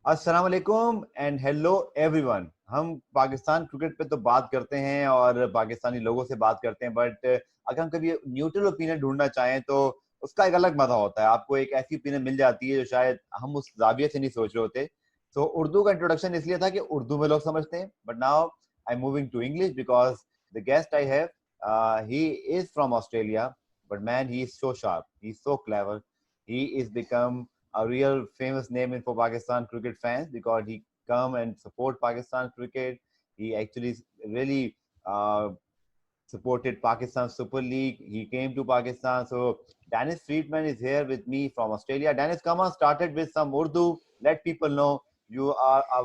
अस्सलाम वालेकुम and hello everyone. हम पाकिस्तान क्रिकेट पे तो बात करते हैं और पाकिस्तानी लोगों से बात करते हैं, बट अगर हम कभी न्यूट्रल ओपिनियन ढूंढना चाहें तो उसका एक अलग मजा होता है। आपको एक ऐसी ओपिनियन मिल जाती है जो शायद हम उस जाविये से नहीं सोच रहे होते। तो उर्दू का इंट्रोडक्शन इसलिए था कि उर्दू में लोग समझते हैं, but now I am moving to English because the guest I have he is from Australia, but man he is so sharp, he is so clever, he is become a real famous name in for Pakistan cricket fans because he come and support Pakistan cricket. He actually really supported Pakistan Super League. He came to Pakistan. So Dennis Friedman is here with me from Australia. Dennis, come on, started with some Urdu. Let people know you are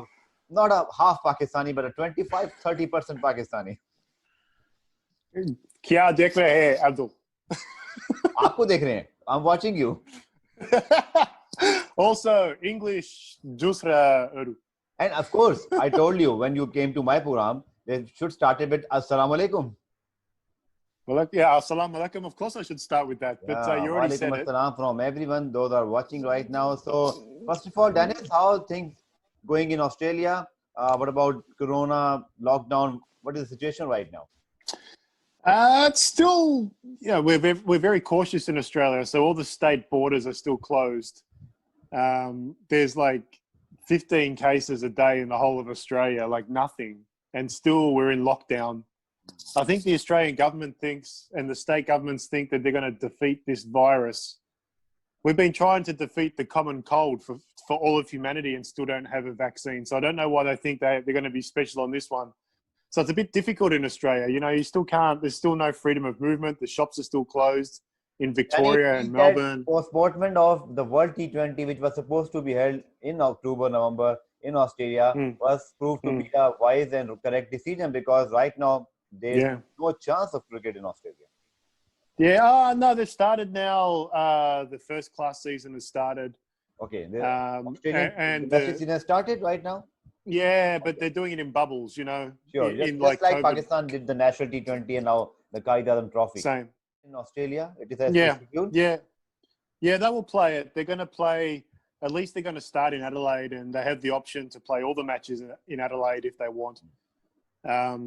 not a half Pakistani, but a 25-30% Pakistani. क्या देख रहे हैं अब्दुल? आपको देख रहे हैं. I'm watching you. Also English दूसरा Urdu. And of course, I told you when you came to my program, they should start it with Assalamu alaikum. Well, yeah, assalamu alaikum. Of course, I should start with that, but Yeah, you wa already alaikum said it. assalam from everyone, those are watching right now. So, first of all, Dennis, how are things going in Australia? What about Corona, lockdown? What is the situation right now? It's still, we're very cautious in Australia, so all the state borders are still closed. There's like 15 cases a day in the whole of Australia, like nothing, and still we're in lockdown. I think the Australian government thinks, and the state governments think, that they're going to defeat this virus. We've been trying to defeat the common cold for all of humanity and still don't have a vaccine. So I don't know why they think they're going to be special on this one. So it's a bit difficult in Australia. You know, you still can't, there's still no freedom of movement. The shops are still closed in Victoria and Melbourne. Postponement of the World T20, which was supposed to be held in October, November in Australia, was proved to be a wise and correct decision because right now there's no chance of cricket in Australia. Yeah, no, they've started now. The first class season has started. Okay, the Australian season has started right now? Yeah, but they're doing it in bubbles, you know. Sure, just like Pakistan did the National T20 and now the Qaid Azam Trophy. Same. In Australia, it is as scheduled? Yeah, they will play it. They're going to play, at least they're going to start in Adelaide, and they have the option to play all the matches in Adelaide if they want.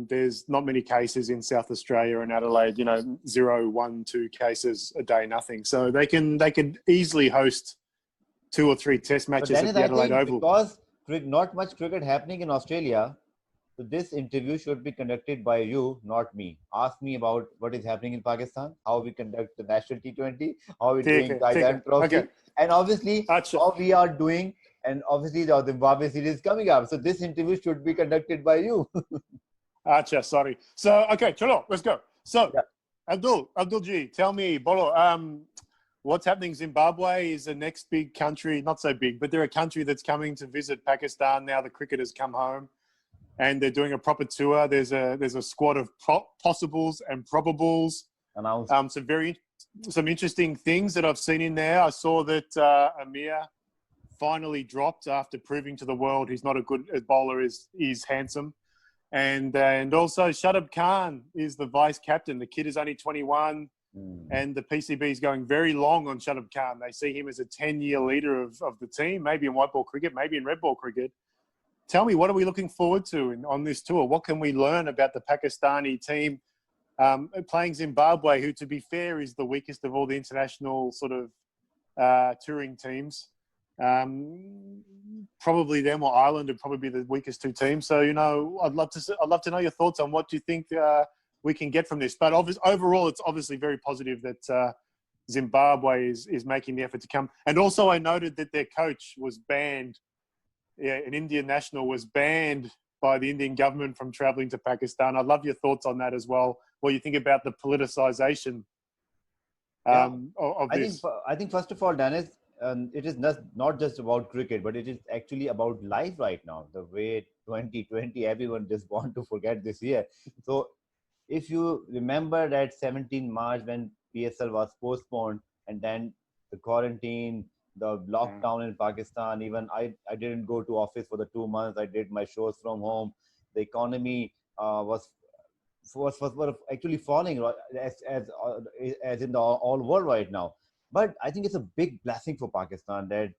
There's not many cases in South Australia and Adelaide, you know, 0, 1, 2 cases a day, nothing. So they can easily host 2 or 3 test matches at the Adelaide Oval. Because not much cricket happening in Australia, so this interview should be conducted by you, not me. Ask me about what is happening in Pakistan, how we conduct the National T20, how we're doing Qaid Azam Trophy, and obviously how we are doing, and obviously the Zimbabwe series is coming up. So this interview should be conducted by you. Acha, sorry. So, okay, chalo, let's go. So, Abdul G, tell me, Bolo, what's happening? Zimbabwe is the next big country, not so big, but they're a country that's coming to visit Pakistan now. The cricket has come home, and they're doing a proper tour. There's a squad of possibles and probables. Some interesting things that I've seen in there. I saw that Amir finally dropped after proving to the world he's not a good bowler. He's handsome. And also Shadab Khan is the vice captain. The kid is only 21, and the PCB is going very long on Shadab Khan. They see him as a 10-year leader of the team, maybe in white ball cricket, maybe in red ball cricket. Tell me, what are we looking forward to on this tour? What can we learn about the Pakistani team playing Zimbabwe, who, to be fair, is the weakest of all the international sort of touring teams? Probably them or Ireland would probably be the weakest 2 teams. So, you know, I'd love to know your thoughts on what you think we can get from this. But overall, it's obviously very positive that Zimbabwe is making the effort to come. And also, I noted that their coach was banned. Yeah, an Indian national was banned by the Indian government from traveling to Pakistan. I'd love your thoughts on that as well. What you think about the politicization of this? I think first of all, Dennis, it is not just about cricket, but it is actually about life right now. The way 2020, everyone just want to forget this year. So if you remember that 17 March when PSL was postponed and then the quarantine, the lockdown in Pakistan, even I didn't go to office for the 2 months. I did my shows from home. The economy was actually falling as in the all world right now. But I think it's a big blessing for Pakistan that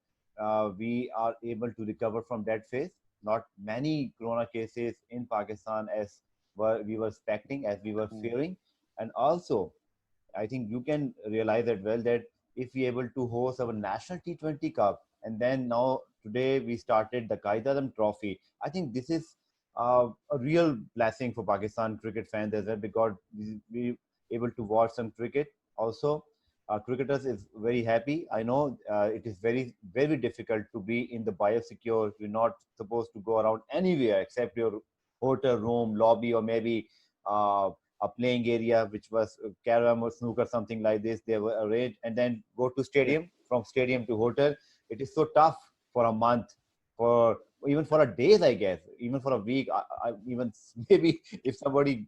we are able to recover from that phase. Not many corona cases in Pakistan as we were expecting, as we were fearing. And also, I think you can realize that well that if we able to host our national T20 Cup, and then now today we started the Qaid Azam Trophy, I think this is a real blessing for Pakistan cricket fans as well, because we able to watch some cricket. Also, cricketers is very happy. I know it is very difficult to be in the biosecure. You're not supposed to go around anywhere except your hotel room, lobby, or maybe a playing area, which was carom or snooker, something like this. They were arranged, and then go to stadium, from stadium to hotel. It is so tough for a month, for even for a days, I guess, even for a week. Even maybe if somebody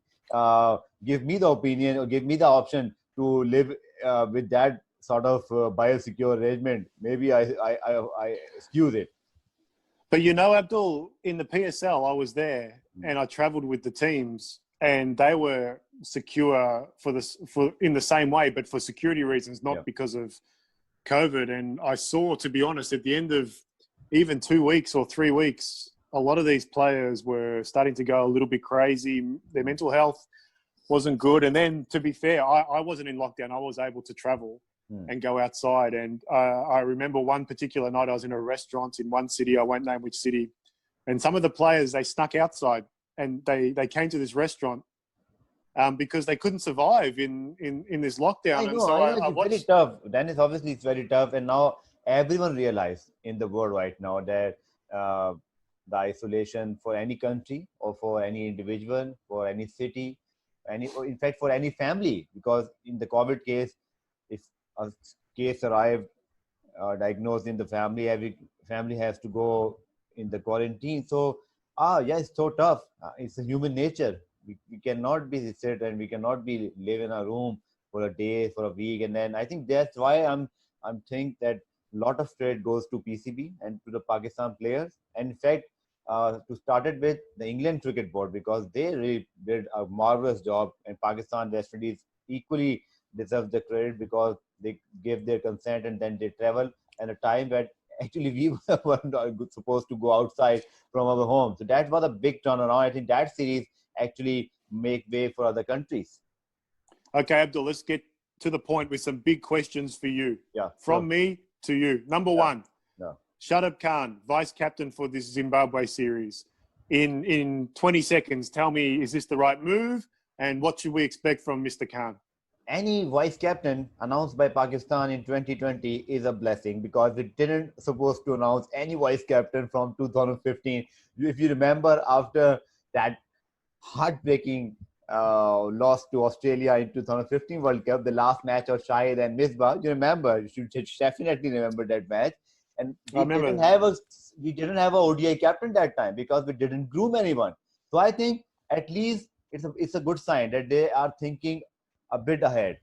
give me the opinion or give me the option to live with that sort of biosecure arrangement, maybe I excuse it. But you know, Abdul, in the PSL, I was there and I travelled with the teams, and they were secure for in the same way, but for security reasons, not because of COVID. And I saw, to be honest, at the end of even 2 weeks or 3 weeks, a lot of these players were starting to go a little bit crazy. Their mental health wasn't good. And then, to be fair, I wasn't in lockdown. I was able to travel and go outside. And I remember one particular night I was in a restaurant in one city. I won't name which city. And some of the players, they snuck outside and they came to this restaurant because they couldn't survive in this lockdown. I And know, so I know I it's very watched. tough. Dennis, obviously, it's very tough. And now everyone realized in the world right now that uh, the isolation for any country or for any individual, for any city, or in fact, for any family, because in the COVID case, if a case arrived diagnosed in the family, every family has to go in the quarantine. So, yeah, it's so tough. It's a human nature. We cannot be sit and we cannot be live in a room for a day, for a week, and then I think that's why I'm think that a lot of credit goes to PCB and to the Pakistan players. And in fact, to start it with the England Cricket Board, because they really did a marvelous job, and Pakistan, West Indies equally deserve the credit because they gave their consent and then they travel at a time that actually we were not supposed to go outside from our home. So that was a big turnaround. I think that series actually make way for other countries. Okay, Abdul, let's get to the point with some big questions for you. Yeah. From me to you. Number one, Shadab Khan, vice captain for this Zimbabwe series. In 20 seconds, tell me, is this the right move? And what should we expect from Mr. Khan? Any vice captain announced by Pakistan in 2020 is a blessing, because we didn't supposed to announce any vice captain from 2015. If you remember, after that heartbreaking loss to Australia in 2015 World Cup, the last match of Shahid and Misbah, you remember? You should definitely remember that match. And we didn't have a ODI captain that time because we didn't groom anyone. So I think at least it's a good sign that they are thinking a bit ahead.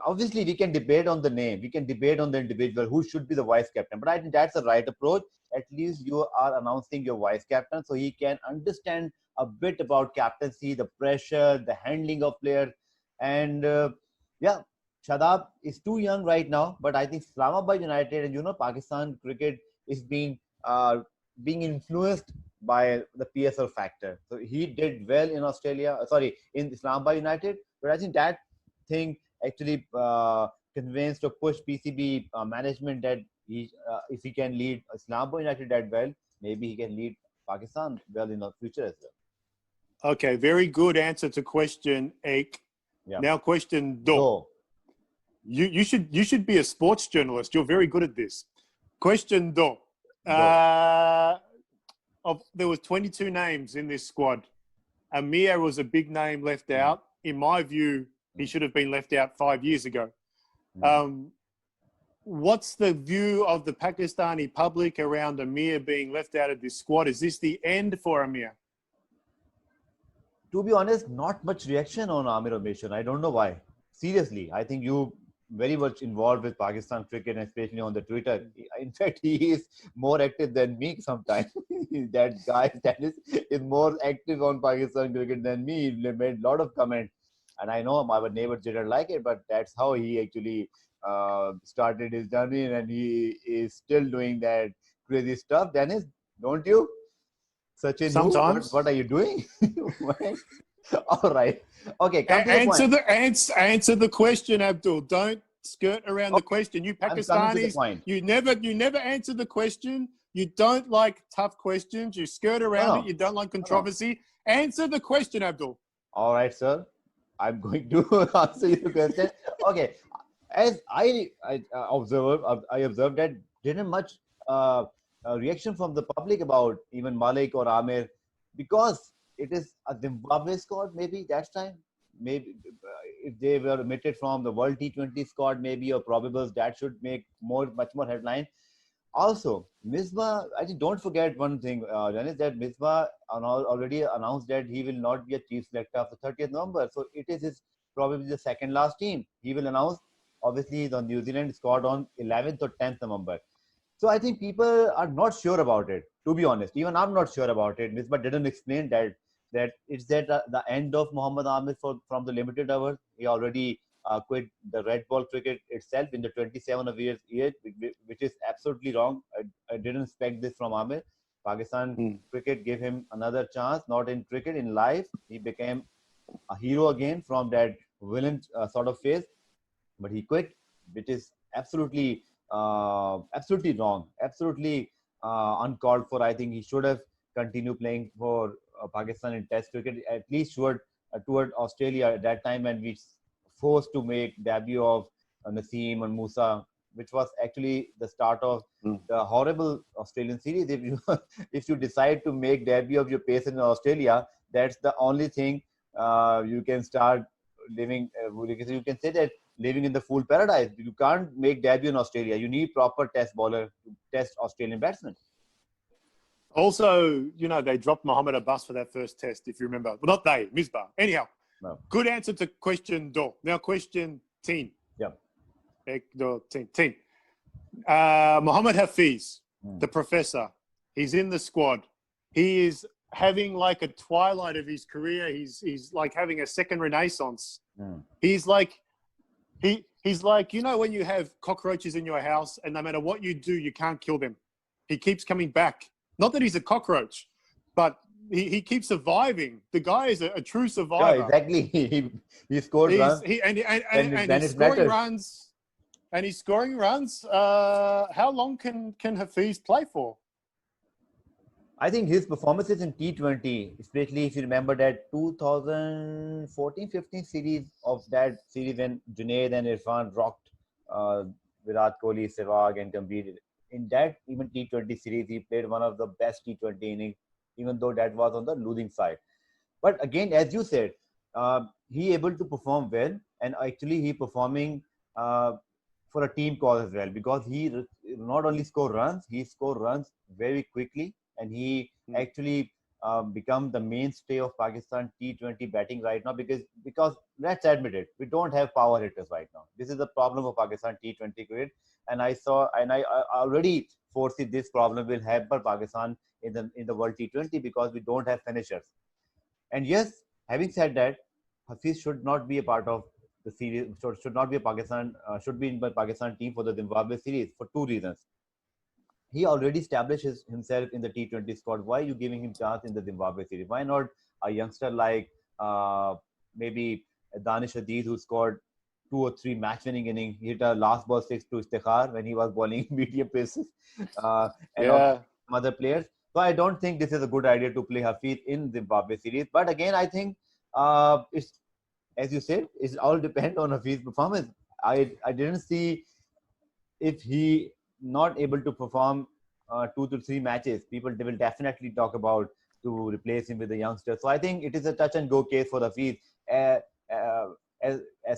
Obviously we can debate on the name, we can debate on the individual who should be the vice captain, but I think that's the right approach. At least you are announcing your vice captain so he can understand a bit about captaincy, the pressure, the handling of players, and yeah, Shadab is too young right now, but I think Islamabad United and Pakistan cricket is being influenced by the PSL factor. So he did well in Australia, in Islamabad United, but I think that thing actually convinced or pushed PCB management that if he can lead Islamabad United that well, maybe he can lead Pakistan well in the future as well. Okay, very good answer to question 8. Yeah. Now question do. You should be a sports journalist. You're very good at this. Question do. There was 22 names in this squad. Amir was a big name left out. In my view, he should have been left out 5 years ago. What's the view of the Pakistani public around Amir being left out of this squad? Is this the end for Amir? To be honest, not much reaction on Amir Omission. I don't know why. Seriously, I think you very much involved with Pakistan cricket, especially on the Twitter. In fact, he is more active than me sometimes. That guy Dennis is more active on Pakistan cricket than me. He made a lot of comments, and I know our neighbors didn't like it, but that's how he actually started his journey and he is still doing that crazy stuff. Dennis, don't you? Sachin, who? Sometimes. What are you doing? All right. Okay, come to the Answer point. answer the question, Abdul. Don't skirt around the Okay, question. You I'm coming to the Pakistanis, point. you never answer the question. You don't like tough questions. You skirt around it. No, You don't like no. controversy. Answer the question, Abdul. All right, sir. I'm going to answer your question. Okay, as I observed that didn't much uh, reaction from the public about even Malik or Amir because it is a Zimbabwe squad. Maybe that's time. Maybe if they were omitted from the World T20 squad, maybe or probables that should make much more headline. Also, Misbah, I think don't forget one thing, Dennis, that Misbah already announced that he will not be a chief selector after 30th November. So it is his probably the second last team. He will announce, obviously, the New Zealand squad on 11th or 10th November. So I think people are not sure about it, to be honest. Even I'm not sure about it. Misbah didn't explain that it's that the end of Muhammad Amir from the limited hours. He already quit the red ball cricket itself in the 27 of years age, which is absolutely wrong. I didn't expect this from Amir. Pakistan cricket gave him another chance, not in cricket, in life. He became a hero again from that villain sort of phase, but he quit, which is absolutely wrong, absolutely uncalled for. I think he should have continued playing for Pakistan in Test cricket, at least toward Australia at that time, and we forced to make debut of Naseem and Musa, which was actually the start of the horrible Australian series. If you if you decide to make debut of your pace in Australia, that's the only thing you can start living. You can say that living in the fool paradise. You can't make debut in Australia. You need proper test bowler to test Australian batsmen. Also, you know, they dropped Mohammed Abbas for that first test, if you remember. Well, not they, Misbah. Anyhow, No. Good answer to question do. Now, question 10. Yeah. Ten. Mohammed Hafiz, the professor, he's in the squad. He is having like a twilight of his career. He's like having a second renaissance. He's like, he's like, you know, when you have cockroaches in your house and no matter what you do, you can't kill them. He keeps coming back. Not that he's a cockroach, but he keeps surviving. The guy is a true survivor. Yeah, exactly. He scored runs. And he's scoring runs. And he's scoring runs. How long can Hafiz play for? I think his performances in T20, especially if you remember that 2014-15 series of that series when Junaid and Irfan rocked Virat Kohli, Sehwag and Gambhir. In that even T20 series, he played one of the best T20 innings, even though that was on the losing side. But again, as you said, he able to perform well, and actually he performing for a team cause as well, because he not only score runs, he score runs very quickly, and he actually become the mainstay of Pakistan T20 batting right now, because let's admit it, we don't have power hitters right now. This is the problem of Pakistan T20 cricket, and I already foresee this problem will hamper Pakistan in the World T20 because we don't have finishers. And yes, having said that, Hafiz should not be a part of the series. Should not be a Pakistan. Should be in the Pakistan team for the Zimbabwe series for two reasons. He already established himself in the T20 squad. Why are you giving him chance in the Zimbabwe series? Why not a youngster like maybe Danish Aziz, who scored 2 or 3 match-winning innings? He hit a last ball 6 to Istikhar when he was bowling medium paces, and some other players. So I don't think this is a good idea to play Hafiz in Zimbabwe series. But again, I think it's, as you said, it all depends on Hafiz's performance. I didn't see, if he not able to perform 2 to 3 matches, people will definitely talk about to replace him with the youngster. So I think it is a touch and go case for Hafiz. As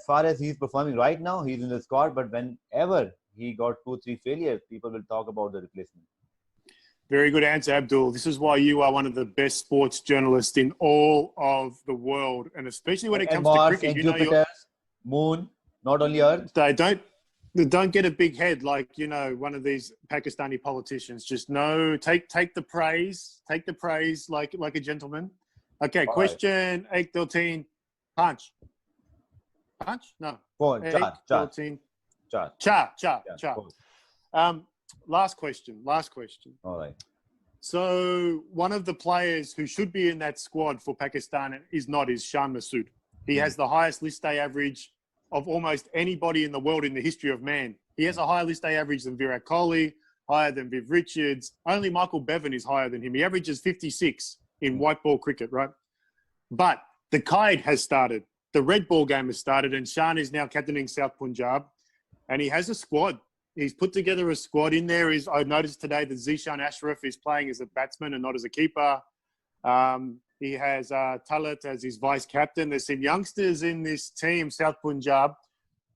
far as he's performing right now, he's in the squad. But whenever he got 2-3 failures, people will talk about the replacement. Very good answer, Abdul. This is why you are one of the best sports journalists in all of the world, and especially when it comes Mars, to cricket. And Jupiter, Moon, not only Earth. They don't get a big head like, you know, one of these Pakistani politicians. Just take the praise like a gentleman. Okay, all question right. 8-13. Punch. No. 4. 4. Char. Cha. Last question. All right. So one of the players who should be in that squad for Pakistan is Shan Masood. He has the highest list day average of almost anybody in the world in the history of man. He has a higher list day average than Virat Kohli, higher than Viv Richards. Only Michael Bevan is higher than him. He averages 56 in white ball cricket, right? But the Qaid has started. The red ball game has started, and Shan is now captaining South Punjab, and he has a squad. He's put together a squad. In there is, I noticed today that Zishan Ashraf is playing as a batsman and not as a keeper. He has Talat as his vice captain. There's some youngsters in this team, South Punjab.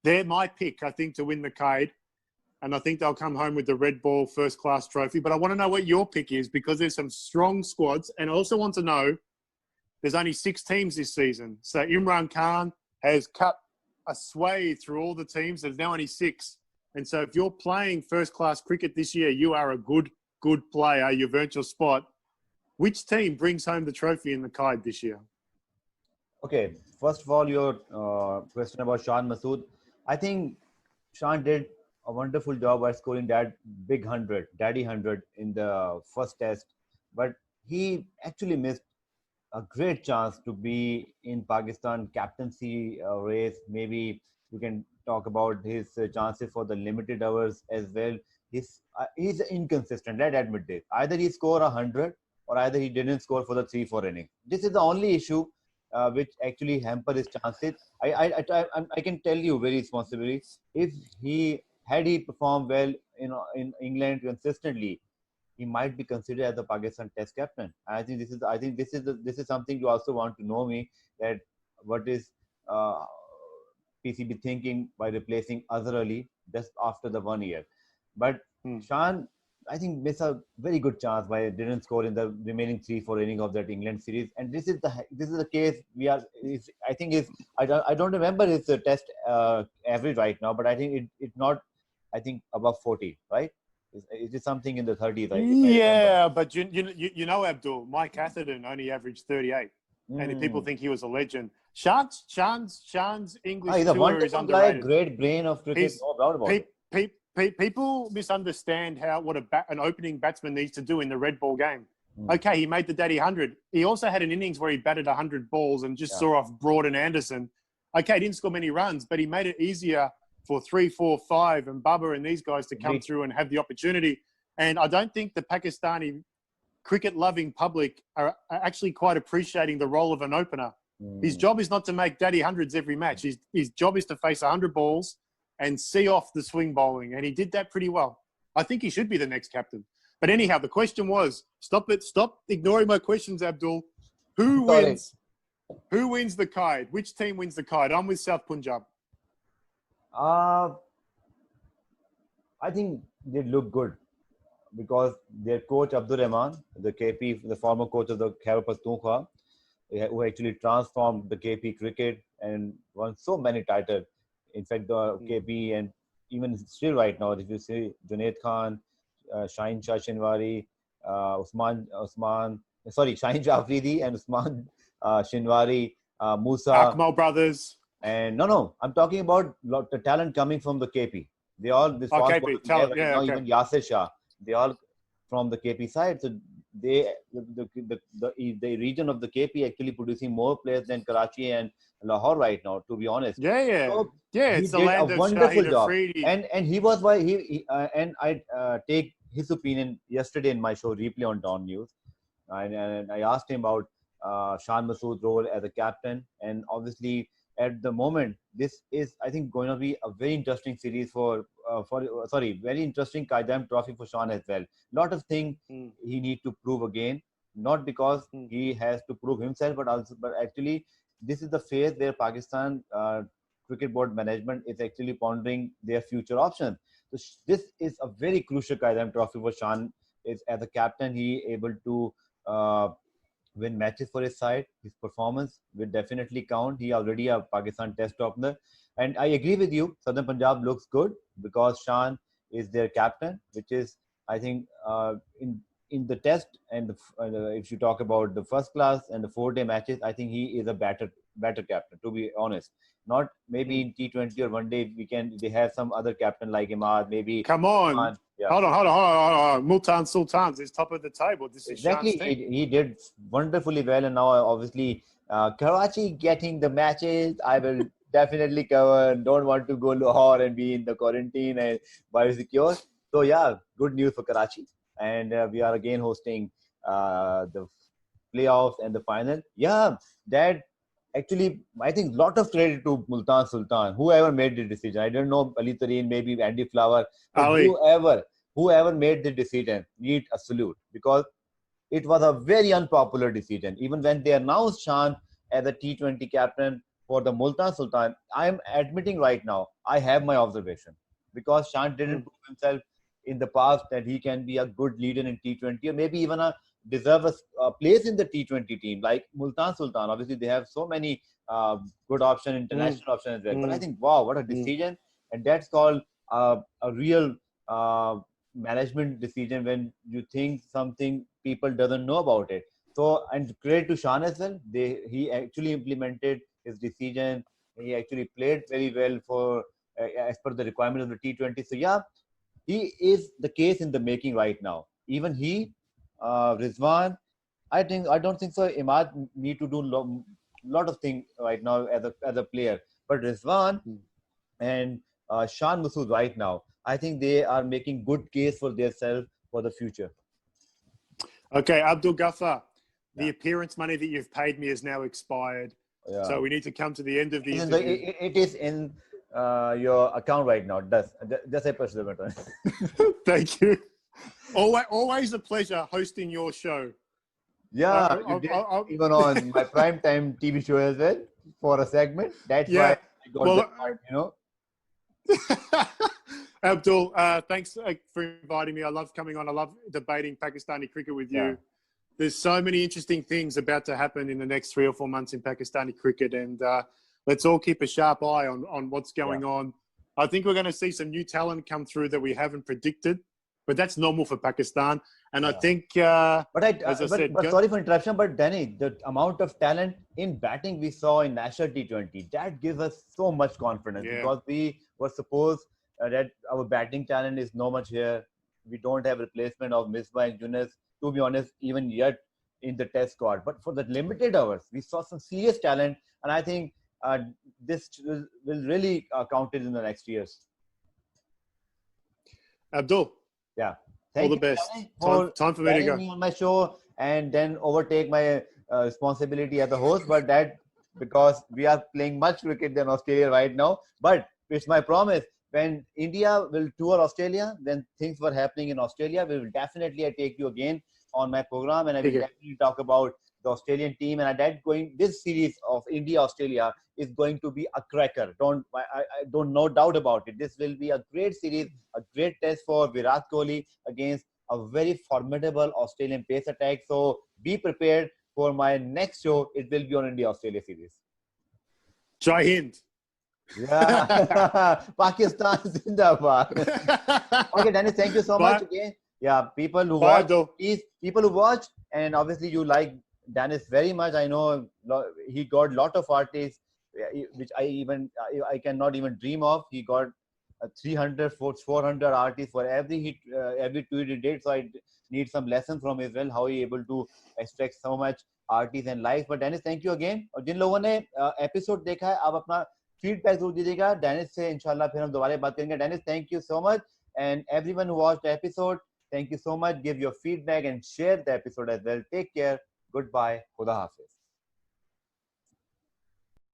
They're my pick, I think, to win the Qaid. And I think they'll come home with the red ball first class trophy. But I want to know what your pick is, because there's some strong squads. And I also want to know, there's only 6 teams this season. So Imran Khan has cut a sway through all the teams. There's now only 6. And so if you're playing first-class cricket this year, you are a good player. You've earned your spot. Which team brings home the trophy in the Qaid this year? Okay, first of all, your question about Shan Masood. I think Shan did a wonderful job by scoring that big 100, daddy 100 in the first test. But he actually missed a great chance to be in Pakistan captaincy race. Maybe you can talk about his chances for the limited hours as well. He's inconsistent. Let's admit this. Either he scored 100 or either he didn't score for the 3-4 innings. This is the only issue which actually hamper his chances. I can tell you very responsibly, if he performed well in England consistently, he might be considered as the Pakistan Test captain. I think this is something you also want to know me, that what is PCB thinking by replacing Azhar Ali just after the 1 year. But Shan, I think, missed a very good chance by didn't score in the remaining 3-4 innings of that England series. And this is the case I don't remember his test average right now, but I think it's not, I think, above 40, right? It is something in the 30s. Yeah, but you know, Abdul, Mike Atherton only averaged 38, and people think he was a legend. Shan's English he's a tour is wonderful guy, underrated. great brain of cricket. No doubt about it. People misunderstand what an opening batsman needs to do in the red ball game. Okay, he made the daddy 100. He also had an innings where he batted 100 balls and just saw off Broad and Anderson. Okay, he didn't score many runs, but he made it easier for 3, 4, 5 and Bubba and these guys to come through and have the opportunity. And I don't think the Pakistani cricket-loving public are actually quite appreciating the role of an opener. His job is not to make daddy hundreds every match. His job is to face 100 balls and see off the swing bowling. And he did that pretty well. I think he should be the next captain. But anyhow, the question was, stop ignoring my questions, Abdul. Who wins the Qaid? Which team wins the Qaid? I'm with South Punjab. I think they look good because their coach Abdur Rahman, the KP, the former coach of the Khyber Pakhtunkhwa, who actually transformed the KP cricket and won so many titles. In fact, the KP and even still right now, if you see Junaid Khan, Shaheen Shah Shinwari, Shaheen Shah Afridi and Usman Shinwari, Musa. Akmal brothers. And I'm talking about the talent coming from the KP. They all even Yasir Shah. They all from the KP side. So the region of the KP actually producing more players than Karachi and Lahore right now. To be honest. So it's the land of wonderful Shahid job. Afridi. And he was why and I take his opinion yesterday in my show Replay on Dawn News, and I asked him about Shan Masood's role as a captain, and obviously. At the moment, this is, I think, going to be a very interesting series very interesting Qaidam Trophy for Shan as well. Lot of things he needs to prove again, not because he has to prove himself, but actually, this is the phase where Pakistan Cricket Board management is actually pondering their future options. So this is a very crucial Qaidam Trophy for Shan. Is as a captain, he able to win matches for his side. His performance will definitely count. He already a Pakistan Test opener. And I agree with you. Southern Punjab looks good because Shan is their captain, which is, I think, in the Test and if you talk about the first class and the 4-day matches, I think he is a better better captain, to be honest. Not maybe in T20 or one day they have some other captain like Imad, maybe. Come on. Yeah. Hold on. Multan Sultans is top of the table. This is Exactly. Shan's team. He did wonderfully well, and now obviously Karachi getting the matches. I will definitely cover. Don't want to go Lahore and be in the quarantine and biosecure. So yeah, good news for Karachi, and we are again hosting the playoffs and the final. Yeah, that actually I think lot of credit to Multan Sultan, whoever made the decision. I don't know Ali Tareen, maybe Andy Flower, but Ali. whoever made the decision need a salute, because it was a very unpopular decision. Even when they announced Shan as a T20 captain for the Multan Sultan, I am admitting right now, I have my observation. Because Shan didn't prove himself in the past that he can be a good leader in T20, or maybe even deserve a place in the T20 team, like Multan Sultan. Obviously, they have so many good options, international options as well. But I think, wow, what a decision. And that's called a real management decision, when you think something people doesn't know about it. So, and credit to Shan as well. He actually implemented his decision. He actually played very well for as per the requirement of the T20. So yeah, he is the case in the making right now. Even he, Rizwan, I don't think so. Imad need to do lot of things right now as a player, but Rizwan and Shan Masood right now, I think they are making good case for themselves for the future. Okay, Abdul Ghaffar, the appearance money that you've paid me is now expired. Yeah. So we need to come to the end of the interview. It is in your account right now. Just a push the button. Thank you. Always a pleasure hosting your show. Yeah, you did even on my primetime TV show as well for a segment. That's why I got that part, you know. Abdul, thanks for inviting me. I love coming on. I love debating Pakistani cricket with you. Yeah. There's so many interesting things about to happen in the next 3 or 4 months in Pakistani cricket, and let's all keep a sharp eye on what's going on. I think we're going to see some new talent come through that we haven't predicted, but that's normal for Pakistan. And I think, as I said, sorry for interruption, but Danny, the amount of talent in batting we saw in National T20, that gives us so much confidence, because we were supposed that our batting talent is no much here. We don't have replacement of Misbah and Yunus, to be honest, even yet in the test squad. But for the limited hours, we saw some serious talent, and I think this will really count in the next years. Abdul. Yeah. All the best. Time for me to go. Me on my show and then overtake my responsibility as a host, but that because we are playing much cricket than Australia right now. But it's my promise, when India will tour Australia, when things were happening in Australia, we will definitely take you again on my program, and I will definitely talk about the Australian team. And this series of India-Australia is going to be a cracker. I don't no doubt about it. This will be a great series, a great test for Virat Kohli against a very formidable Australian pace attack. So be prepared for my next show. It will be on India-Australia series. Jai Hind. Yeah, Pakistan Zindabad. Okay, Dennis, thank you so much again. Yeah, people who watch, and obviously you like Dennis very much. I know he got a lot of artists, which I cannot even dream of. He got 300, 400 artists for every tweet he did. So I need some lessons from him as well, how he able to extract so much artists and likes. But Dennis, thank you again. और जिन लोगों ने episode देखा है, आप अपना feedback जरूर दीजिएगा. Dennis से इंशाल्लाह फिर हम दोबारा बात करेंगे. Dennis, thank you so much, and everyone who watched the episode, thank you so much. Give your feedback and share the episode as well. Take care. Goodbye. Khuda Hafiz.